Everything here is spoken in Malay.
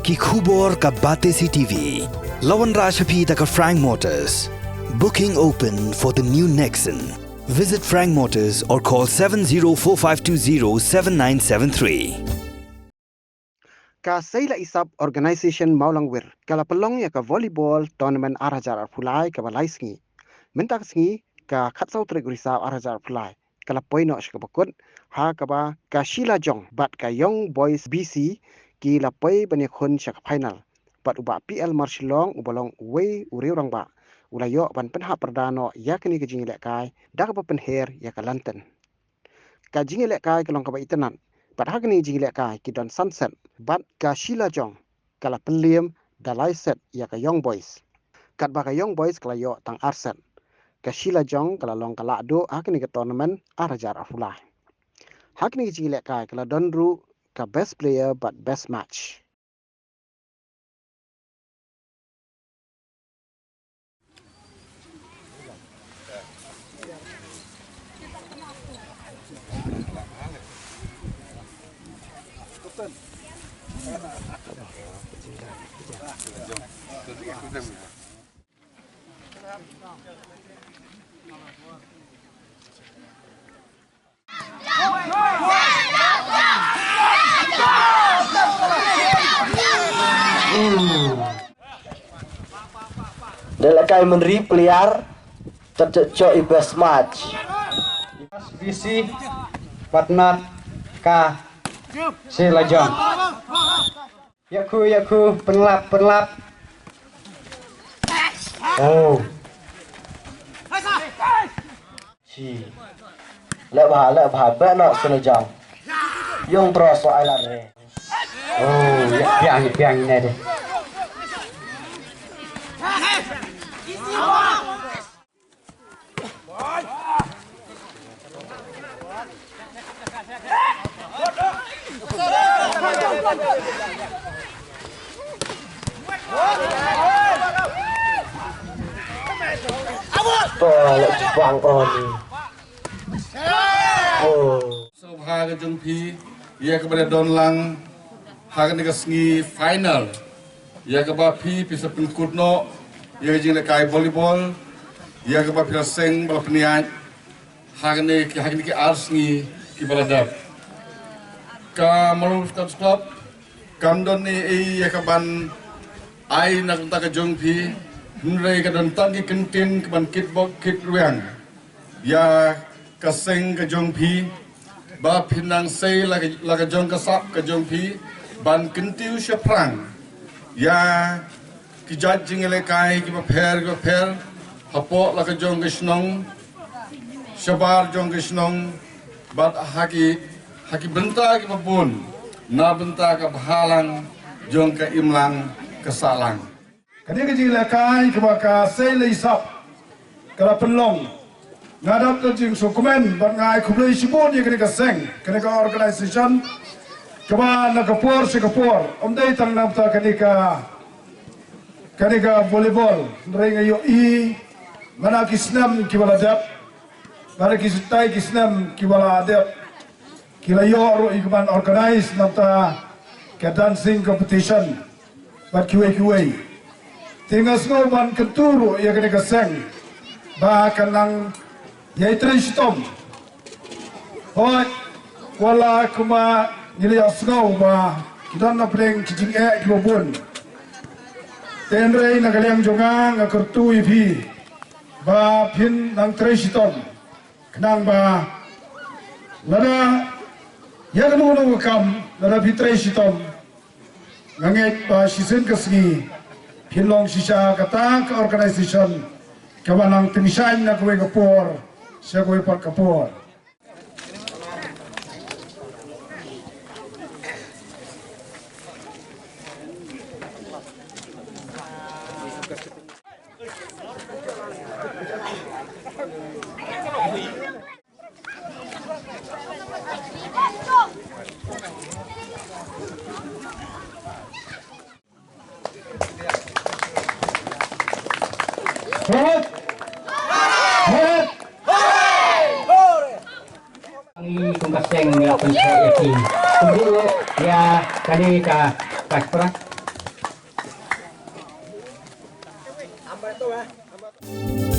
Ki khubor ka bate CTV. Lawan Rashaphi taka Frank Motors. Booking open for the new Nexon. Visit Frank Motors or call 7045207973. Ka Saila Isap Organization Maulangwir. Kala pelong ya ka volleyball tournament Arajar Fulai ka balai sengi. Mentak sengi ka khatsau trik risau Arajar Fulai. Kala poino ka bakut ha ka ba ka Sheila Jong bat ka Young Boys BC ki la poi bani khun syak final. Bat uba PL Marshilong ubalong we uriu rang ba. Ulayo ban penha perdano ya kini ke jingilek kai dak ba penher ya ka London. Ka jingilek kai kelong ka ba itenan. Bat hagni jingilek kai ki don sunset bat ka Sheila Jong kala peliem dalai set ya ka Young Boys. Kat ba ka Young Boys kala yo tang arset. Ka Sheila Jong kala long kala do hagni ke tournament Arajar Afulai. Hagni jingilek kai kala donru ka best player but best match. Delakai meneri peliar tercocok best match. Visi Patnat K Sheila Jong. Yaku penlap. Oh. Si. Lek bah nak Sheila Jong. Yang terus soalan ni. Oh, piang ini deh. Lek Jepang ni. Oh. So Haga Jungpi, ia kepada Donlang, Haga Negasngi final. Ia kepada Pi bisa pengkutno, ia jingla kai volleyball, ia kepada Pira Seng bala peniat. Haga ni ki arsngi ki baladap. Ka malu stop. Kamdon ni ia keban ai nak tak Jungpi, nrai ka don tangi kentin keban kitbok kit ruang. Ya kaseng ke Jongpi ba pinang sei laga jong kasap ke Jongpi ban kentiu seprang ya ki judging elekai ki per hapo laga jong gesnong shabar jong gesnong bat haki benta ki babun na benta ka bahalang jong ka imlang kesalang kani ke jilakai ke baka sei leisap kala penlong ngadap ke jing dokumen bat ngai kublai sibon ye kene ka seng kene ka organization kaba na kapor se kapor omdai tang nam ta kene ka volleyball ring yo i mana kisnam ki bala dap mana kisutai kisnam ki bala dap kila yo ro ikban organize nam ta ke dancing competition bat kiwe tingas no ban keturu ye kene ka seng ba kanang yai tristom hoi wala kuma nili asgau ba kidan na pleng kijing kibobun tenrei na kaliang jongang akertu ipi ba pin nang tristom kenang ba lada ya kanu kam lada pi tristom nganget ba sisen kasgi pinlong sisa kata ke organization kawanang timisain na kuwe kapor siya kuwe par kapor. Kumbaseng melakukan proyek. Kemudian ya kali ka kaspra Tambah tu